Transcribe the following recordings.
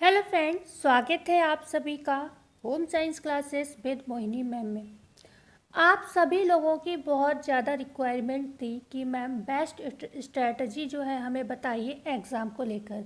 Hello friends, स्वागत है आप सभी का home science classes with Mohini ma'am में। आप सभी लोगों की बहुत ज़्यादा रिक्वायरमेंट थी कि मैम बेस्ट स्ट्रेटजी जो है हमें बताइए एग्ज़ाम को लेकर।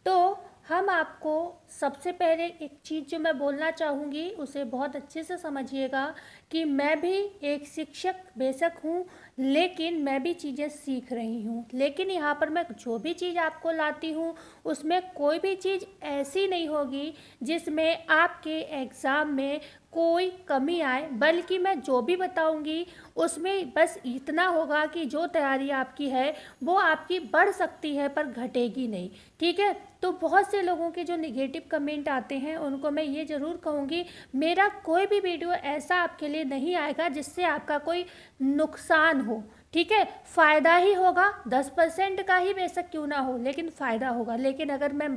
तो हम आपको सबसे पहले एक चीज़ जो मैं बोलना चाहूँगी उसे बहुत अच्छे से समझिएगा कि मैं भी एक शिक्षक बेशक हूँ, लेकिन मैं भी चीज़ें सीख रही हूँ। लेकिन यहाँ पर मैं जो भी चीज़ आपको लाती हूँ उसमें कोई भी चीज़ ऐसी नहीं होगी जिसमें आपके एग्ज़ाम में कोई कमी आए, बल्कि मैं जो भी बताऊंगी उसमें बस इतना होगा कि जो तैयारी आपकी है वो आपकी बढ़ सकती है पर घटेगी नहीं। ठीक है, तो बहुत से लोगों के जो नेगेटिव कमेंट आते हैं उनको मैं ये ज़रूर कहूँगी, मेरा कोई भी वीडियो ऐसा आपके लिए नहीं आएगा जिससे आपका कोई नुकसान हो। ठीक है, फ़ायदा ही होगा, 10% का ही बेशक क्यों ना हो, लेकिन फ़ायदा होगा। लेकिन अगर मैं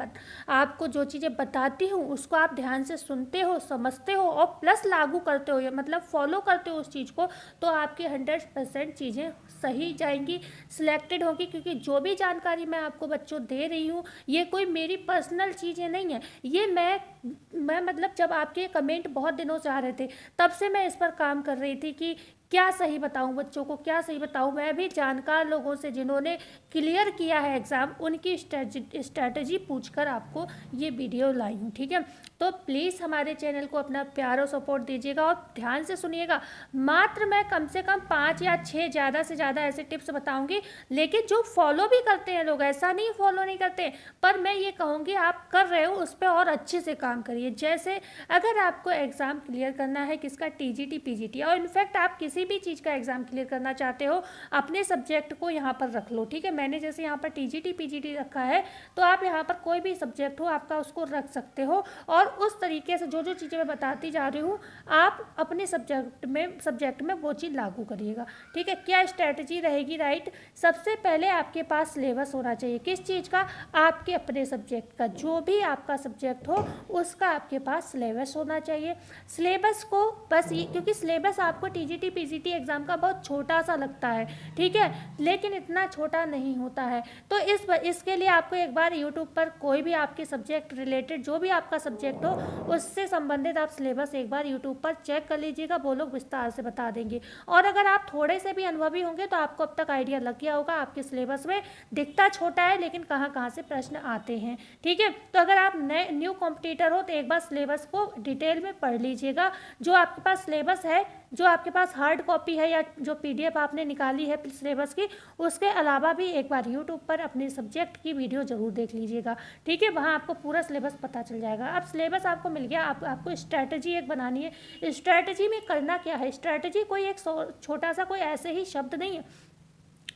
आपको जो चीज़ें बताती हूँ उसको आप ध्यान से सुनते हो, समझते हो और प्लस लागू करते हो, या मतलब फॉलो करते हो उस चीज़ को, तो आपकी 100% चीज़ें सही जाएंगी, सिलेक्टेड होगी। क्योंकि जो भी जानकारी मैं आपको बच्चों दे रही हूँ ये कोई मेरी पर्सनल चीज़ें नहीं है, ये मैं मतलब जब आपके कमेंट बहुत दिनों से आ रहे थे तब से मैं इस पर काम कर रही थी कि क्या सही बताऊं बच्चों को, क्या सही बताऊं। मैं भी जानकार लोगों से जिन्होंने क्लियर किया है एग्ज़ाम, उनकी स्ट्रैटेजी पूछकर आपको ये वीडियो लाई हूँ। ठीक है, तो प्लीज़ हमारे चैनल को अपना प्यार और सपोर्ट दीजिएगा और ध्यान से सुनिएगा। मात्र मैं कम से कम 5 या 6 ज़्यादा से ज़्यादा ऐसे टिप्स बताऊंगी, लेकिन जो फॉलो भी करते हैं लोग, ऐसा नहीं फॉलो नहीं करते, पर मैं ये कहूँगी आप कर रहे हो उस पर और अच्छे से काम करिए। जैसे अगर आपको एग्ज़ाम क्लियर करना है किसका, टीजीटी पीजीटी, और इनफैक्ट आप किसी भी चीज़ का एग्ज़ाम क्लियर करना चाहते हो, अपने सब्जेक्ट को यहाँ पर रख लो। ठीक है, मैंने जैसे यहाँ पर टीजीटी पीजीटी रखा है, तो आप यहाँ पर कोई भी सब्जेक्ट हो आपका उसको रख सकते हो, और उस तरीके से जो जो चीज़ें मैं बताती जा रही हूँ आप अपने सब्जेक्ट में वो चीज़ लागू करिएगा। ठीक है, क्या स्ट्रैटेजी रहेगी, राइट। सबसे पहले आपके पास सिलेबस होना चाहिए। किस चीज़ का, आपके अपने सब्जेक्ट का, जो भी आपका सब्जेक्ट हो उसका आपके पास सिलेबस होना चाहिए। सिलेबस को बस ये, क्योंकि सिलेबस आपको टीजीटी पीजीटी एग्ज़ाम का बहुत छोटा सा लगता है, ठीक है, लेकिन इतना छोटा नहीं होता है। तो इसके लिए आपको एक बार यूट्यूब पर कोई भी आपके सब्जेक्ट रिलेटेड जो भी आपका सब्जेक्ट हो उससे संबंधित आप सिलेबस एक बार यूट्यूब पर चेक कर लीजिएगा, वो लोग विस्तार से बता देंगे। और अगर आप थोड़े से भी अनुभवी होंगे तो आपको अब तक आइडिया लग गया होगा आपके सिलेबस में दिखता छोटा है लेकिन कहाँ कहाँ से प्रश्न आते हैं। ठीक है, तो अगर आप नए न्यू कॉम्पिटिटर हो तो एक बार सिलेबस को डिटेल में पढ़ लीजिएगा। जो आपके पास सिलेबस है, जो आपके पास हार्ड कॉपी है या जो पीडीएफ आपने निकाली है सिलेबस की, उसके अलावा भी एक बार यूट्यूब पर अपने सब्जेक्ट की वीडियो जरूर देख लीजिएगा। ठीक है, वहाँ आपको पूरा सिलेबस पता चल जाएगा। अब सिलेबस आपको मिल गया, आपको स्ट्रैटेजी एक बनानी है। स्ट्रैटेजी में करना क्या है, स्ट्रैटेजी कोई एक छोटा सा कोई ऐसे ही शब्द नहीं है।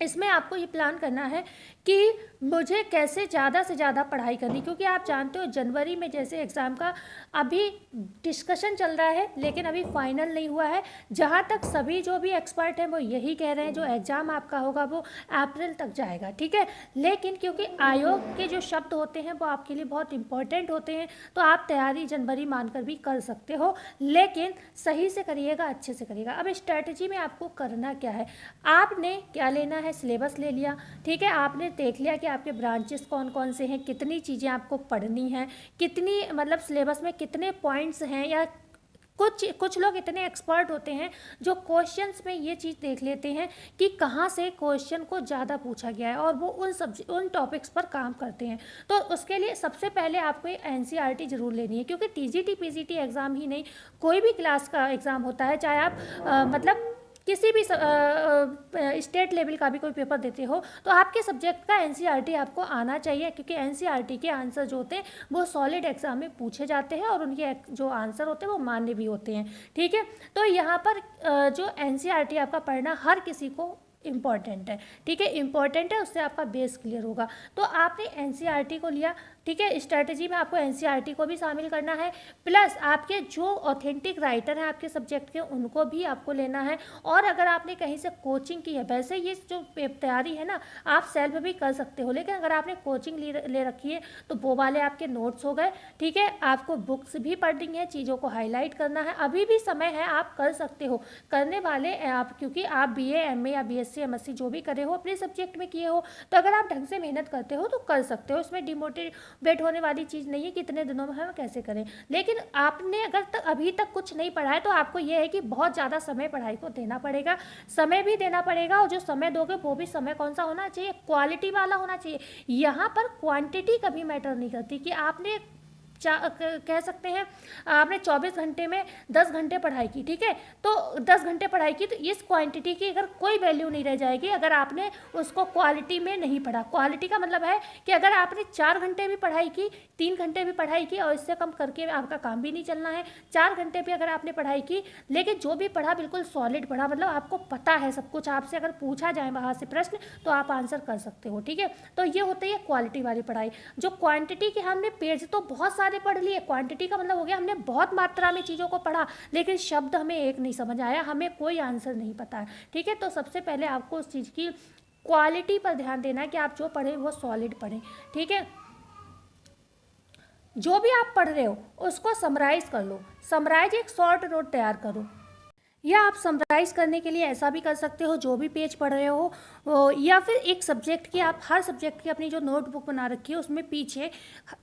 इसमें आपको ये प्लान करना है कि मुझे कैसे ज़्यादा से ज़्यादा पढ़ाई करनी, क्योंकि आप जानते हो जनवरी में जैसे एग्ज़ाम का अभी डिस्कशन चल रहा है लेकिन अभी फाइनल नहीं हुआ है। जहाँ तक सभी जो भी एक्सपर्ट हैं वो यही कह रहे हैं जो एग्ज़ाम आपका होगा वो अप्रैल तक जाएगा। ठीक है, लेकिन क्योंकि आयोग के जो शब्द होते हैं वो आपके लिए बहुत इंपॉर्टेंट होते हैं, तो आप तैयारी जनवरी मानकर भी कर सकते हो, लेकिन सही से करिएगा, अच्छे से करिएगा। अब स्ट्रैटेजी में आपको करना क्या है, आपने क्या लेना है, सिलेबस ले लिया। ठीक है, आपने देख लिया कि आपके ब्रांचेस कौन कौन से हैं, कितनी चीज़ें आपको पढ़नी हैं, कितनी मतलब सिलेबस में कितने पॉइंट्स हैं, या कुछ लोग इतने एक्सपर्ट होते हैं जो क्वेश्चंस में ये चीज़ देख लेते हैं कि कहाँ से क्वेश्चन को ज़्यादा पूछा गया है और वो उन टॉपिक्स पर काम करते हैं। तो उसके लिए सबसे पहले आपको एनसीईआरटी जरूर लेनी है, क्योंकि टीजीटी पीजीटी एग्ज़ाम ही नहीं, कोई भी क्लास का एग्ज़ाम होता है, चाहे आप मतलब किसी भी स्टेट लेवल का भी कोई पेपर देते हो तो आपके सब्जेक्ट का एनसीईआरटी आपको आना चाहिए, क्योंकि एनसीईआरटी के आंसर जो होते हैं वो सॉलिड एग्जाम में पूछे जाते हैं और उनके जो आंसर होते हैं वो मान्य भी होते हैं। ठीक है, तो यहाँ पर जो एनसीईआरटी आपका पढ़ना हर किसी को इम्पॉर्टेंट है। ठीक है, इम्पॉर्टेंट है, उससे आपका बेस क्लियर होगा। तो आपने एनसीईआरटी को लिया, ठीक है, स्ट्रैटेजी में आपको एनसीईआरटी को भी शामिल करना है, प्लस आपके जो ऑथेंटिक राइटर हैं आपके सब्जेक्ट के उनको भी आपको लेना है। और अगर आपने कहीं से कोचिंग की है, वैसे ये जो तैयारी है ना आप सेल्फ भी कर सकते हो, लेकिन अगर आपने कोचिंग ले रखी है तो वो वाले आपके नोट्स हो गए। ठीक है, आपको बुक्स भी पढ़नी है, चीज़ों को हाईलाइट करना है, अभी भी समय है, आप कर सकते हो, करने वाले आप, क्योंकि आप बीए एमए या बीएससी एमएससी जो भी करे हो अपने सब्जेक्ट में किए हो, तो अगर आप ढंग से मेहनत करते हो तो कर सकते हो, इसमें वेट होने वाली चीज़ नहीं है कि इतने दिनों में हम कैसे करें। लेकिन आपने अगर अभी तक कुछ नहीं पढ़ा है तो आपको ये है कि बहुत ज़्यादा समय पढ़ाई को देना पड़ेगा, समय भी देना पड़ेगा, और जो समय दोगे वो भी समय कौन सा होना चाहिए, क्वालिटी वाला होना चाहिए। यहाँ पर क्वांटिटी कभी मैटर नहीं करती कि आपने कह सकते हैं आपने 24 घंटे में 10 घंटे पढ़ाई की, ठीक है, तो 10 घंटे पढ़ाई की, तो इस क्वांटिटी की अगर कोई वैल्यू नहीं रह जाएगी अगर आपने उसको क्वालिटी में नहीं पढ़ा। क्वालिटी का मतलब है कि अगर आपने 4 घंटे भी पढ़ाई की, 3 घंटे भी पढ़ाई की, और इससे कम करके आपका काम भी नहीं चलना है, 4 घंटे भी अगर आपने पढ़ाई की, लेकिन जो भी पढ़ा बिल्कुल सॉलिड पढ़ा, मतलब आपको पता है सब कुछ, आपसे अगर पूछा जाए वहाँ से प्रश्न तो आप आंसर कर सकते हो, ठीक है। तो ये होती है क्वालिटी वाली पढ़ाई। जो क्वांटिटी की, हमने पेज तो बहुत सारे पढ़ लिए, क्वांटिटी का मतलब हो गया हमने बहुत मात्रा में चीज़ों को पढ़ा लेकिन शब्द हमें एक नहीं समझ आया, हमें कोई आंसर नहीं पता है, ठीक है। तो सबसे पहले आपको उस चीज़ की क्वालिटी पर ध्यान देना है कि आप जो पढ़ें वो सॉलिड पढ़ें, ठीक है। जो भी आप पढ़ रहे हो उसको समराइज कर लो, समराइज एक शॉर्ट नोट तैयार करो, या आप समराइज़ करने के लिए ऐसा भी कर सकते हो, जो भी पेज पढ़ रहे हो या फिर एक सब्जेक्ट की, आप हर सब्जेक्ट की अपनी जो नोटबुक बना रखी है उसमें पीछे,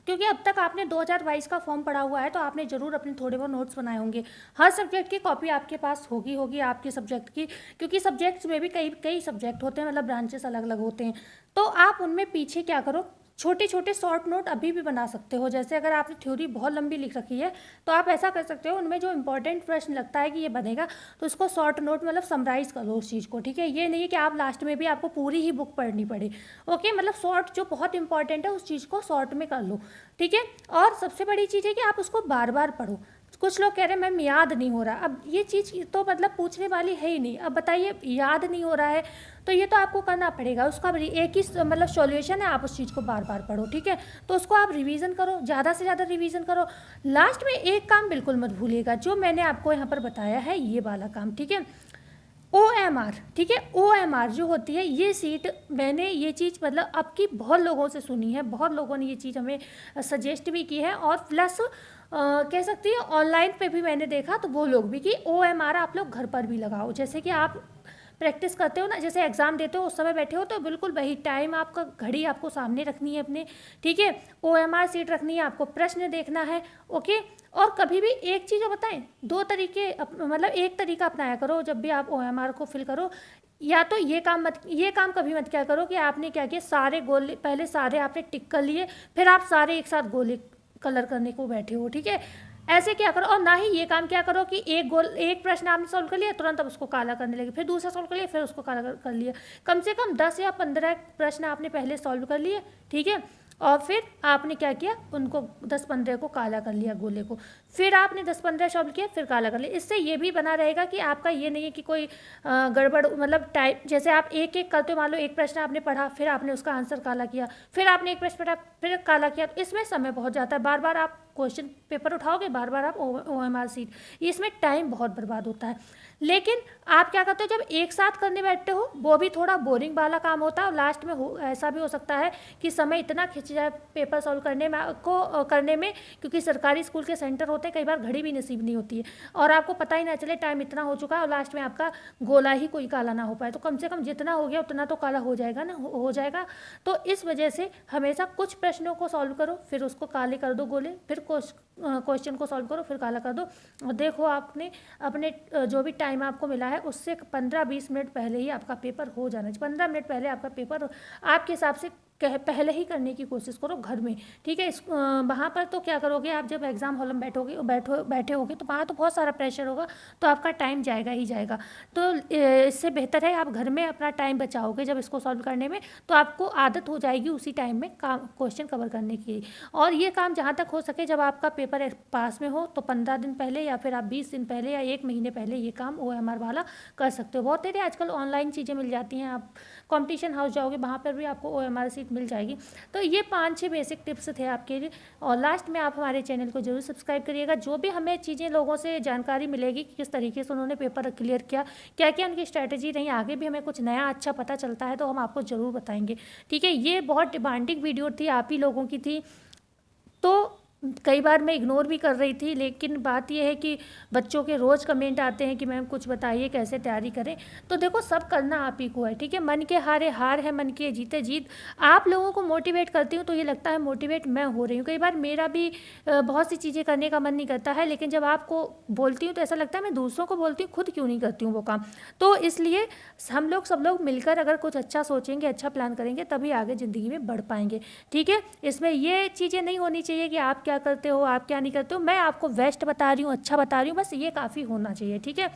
क्योंकि अब तक आपने 2022 का फॉर्म पढ़ा हुआ है तो आपने ज़रूर अपने थोड़े बहुत नोट्स बनाए होंगे। हर सब्जेक्ट की कॉपी आपके पास होगी आपके सब्जेक्ट की, क्योंकि सब्जेक्ट्स में भी कई सब्जेक्ट होते हैं, मतलब ब्रांचेस अलग अलग होते हैं। तो आप उनमें पीछे क्या करो, छोटे छोटे शॉर्ट नोट अभी भी बना सकते हो। जैसे अगर आपने थ्योरी बहुत लंबी लिख रखी है तो आप ऐसा कर सकते हो, उनमें जो इंपॉर्टेंट प्रश्न लगता है कि ये बनेगा तो उसको शॉर्ट नोट मतलब समराइज़ कर लो उस चीज़ को, ठीक है। ये नहीं है कि आप लास्ट में भी आपको पूरी ही बुक पढ़नी पड़े, ओके, मतलब शॉर्ट जो बहुत इंपॉर्टेंट है उस चीज़ को शॉर्ट में कर लो, ठीक है। और सबसे बड़ी चीज़ है कि आप उसको बार बार पढ़ो। कुछ लोग कह रहे हैं मैम याद नहीं हो रहा, अब ये चीज़ तो मतलब पूछने वाली है ही नहीं। अब बताइए याद नहीं हो रहा है तो ये तो आपको करना पड़ेगा, उसका एक ही मतलब सॉल्यूशन है, आप उस चीज़ को बार बार पढ़ो, ठीक है। तो उसको आप रिवीजन करो, ज़्यादा से ज़्यादा रिवीजन करो। लास्ट में एक काम बिल्कुल मत भूलिएगा जो मैंने आपको यहाँ पर बताया है, ये वाला काम, ठीक है, OMR, ठीक है। OMR जो होती है ये सीट, मैंने ये चीज़ मतलब अब की बहुत लोगों से सुनी है, बहुत लोगों ने ये चीज़ हमें सजेस्ट भी की है, और प्लस कह सकती है ऑनलाइन पे भी मैंने देखा तो वो लोग भी कि OMR आप लोग घर पर भी लगाओ। जैसे कि आप प्रैक्टिस करते हो ना, जैसे एग्ज़ाम देते हो उस समय बैठे हो तो बिल्कुल वही टाइम आपका, घड़ी आपको सामने रखनी है अपने, ठीक है। OMR सीट रखनी है, आपको प्रश्न देखना है, ओके। और कभी भी एक चीज़ बताएं, दो तरीके मतलब एक तरीका अपनाया करो जब भी आप OMR को फिल करो। या तो ये काम कभी मत क्या करो कि आपने क्या किया, सारे गोले पहले सारे आपने टिक कर लिए, फिर आप सारे एक साथ गोले कलर करने को बैठे हो, ठीक है। ऐसे क्या करो, और ना ही ये काम क्या करो कि एक प्रश्न आपने सॉल्व कर लिया तुरंत अब उसको काला करने लगे, फिर दूसरा सॉल्व कर लिया फिर उसको काला कर लिया। कम से कम 10 या 15 प्रश्न आपने पहले सॉल्व कर लिए, ठीक है, और फिर आपने क्या किया, उनको 10-15 को काला कर लिया गोले को, फिर आपने 10-15 सॉल्व किया फिर काला कर लिया। इससे ये भी बना रहेगा कि आपका ये नहीं है कि कोई गड़बड़, मतलब टाइप, जैसे आप एक एक करते हो, मान लो एक प्रश्न आपने पढ़ा फिर आपने उसका आंसर काला किया, फिर आपने एक प्रश्न पढ़ा फिर काला किया, तो इसमें समय बहुत जाता है, बार बार आप क्वेश्चन पेपर उठाओगे, बार बार आप OMR सीट, इसमें टाइम बहुत बर्बाद होता है। लेकिन आप क्या करते हो, जब एक साथ करने बैठते हो वो भी थोड़ा बोरिंग वाला काम होता है, और लास्ट में ऐसा भी हो सकता है कि समय इतना खिंच जाए पेपर सॉल्व करने में, क्योंकि सरकारी स्कूल के सेंटर होते हैं, कई बार घड़ी भी नसीब नहीं होती है और आपको पता ही ना चले टाइम इतना हो चुका है और लास्ट में आपका गोला ही कोई काला ना हो पाए। तो कम से कम जितना हो गया उतना तो काला हो जाएगा ना, हो जाएगा। तो इस वजह से हमेशा कुछ प्रश्नों को सॉल्व करो फिर उसको काले कर दो गोले, फिर क्वेश्चन को सॉल्व करो फिर काला कर दो, और देखो आपने अपने जो भी टाइम आपको मिला है उससे 15-20 मिनट पहले ही आपका पेपर हो जाना चाहिए। 15 मिनट पहले आपका पेपर आपके हिसाब से पहले ही करने की कोशिश करो घर में, ठीक है। वहाँ पर तो क्या करोगे आप, जब एग्ज़ाम हॉल में बैठे होगे तो वहाँ तो बहुत सारा प्रेशर होगा, तो आपका टाइम जाएगा ही जाएगा। तो इससे बेहतर है आप घर में अपना टाइम बचाओगे जब इसको सॉल्व करने में, तो आपको आदत हो जाएगी उसी टाइम में क्वेश्चन कवर करने की। और ये काम जहाँ तक हो सके जब आपका पेपर पास में हो तो 15 दिन पहले या फिर आप 20 दिन पहले या 1 महीने पहले ये काम OMR वाला कर सकते हो। बहुत तेरे आजकल ऑनलाइन चीज़ें मिल जाती हैं, आप कॉम्पिटिशन हाउस जाओगे वहाँ पर भी आपको OMR सीट मिल जाएगी। तो ये 5-6 बेसिक टिप्स थे आपके लिए, और लास्ट में आप हमारे चैनल को जरूर सब्सक्राइब करिएगा। जो भी हमें चीज़ें लोगों से जानकारी मिलेगी कि किस तरीके से उन्होंने पेपर क्लियर किया, क्या क्या उनकी स्ट्रैटेजी रही, आगे भी हमें कुछ नया अच्छा पता चलता है तो हम आपको ज़रूर बताएंगे, ठीक है। ये बहुत डिमांडिंग वीडियो थी, आप ही लोगों की थी, तो कई बार मैं इग्नोर भी कर रही थी, लेकिन बात यह है कि बच्चों के रोज़ कमेंट आते हैं कि मैम कुछ बताइए कैसे तैयारी करें। तो देखो, सब करना आप ही को है, ठीक है। मन के हारे हार है, मन के जीते जीत। आप लोगों को मोटिवेट करती हूँ तो ये लगता है मोटिवेट मैं हो रही हूँ। कई बार मेरा भी बहुत सी चीज़ें करने का मन नहीं करता है, लेकिन जब आपको बोलती हूँ तो ऐसा लगता है मैं दूसरों को बोलती हूँ, खुद क्यों नहीं करती हूँ वो काम। तो इसलिए हम लोग सब लोग मिलकर अगर कुछ अच्छा सोचेंगे, अच्छा प्लान करेंगे, तभी आगे ज़िंदगी में बढ़ पाएंगे, ठीक है। इसमें ये चीज़ें नहीं होनी चाहिए कि आप क्या करते हो, आप क्या नहीं करते हो। मैं आपको बेस्ट बता रही हूँ, अच्छा बता रही हूँ, बस ये काफ़ी होना चाहिए, ठीक है।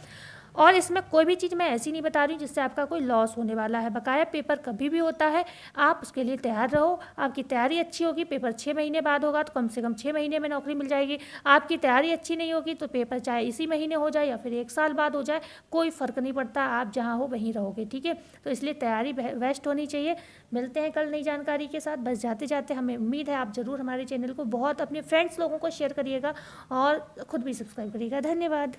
और इसमें कोई भी चीज़ मैं ऐसी नहीं बता रही हूँ जिससे आपका कोई लॉस होने वाला है। बकाया पेपर कभी भी होता है, आप उसके लिए तैयार रहो। आपकी तैयारी अच्छी होगी, पेपर 6 महीने बाद होगा तो कम से कम 6 महीने में नौकरी मिल जाएगी। आपकी तैयारी अच्छी नहीं होगी तो पेपर चाहे इसी महीने हो जाए या फिर 1 साल बाद हो जाए, कोई फ़र्क नहीं पड़ता, आप जहाँ हो वहीं रहोगे, ठीक है। तो इसलिए तैयारी बेस्ट होनी चाहिए। मिलते हैं कल नई जानकारी के साथ। बस जाते जाते हमें उम्मीद है आप ज़रूर हमारे चैनल को बहुत अपने फ्रेंड्स लोगों को शेयर करिएगा और ख़ुद भी सब्सक्राइब करिएगा। धन्यवाद।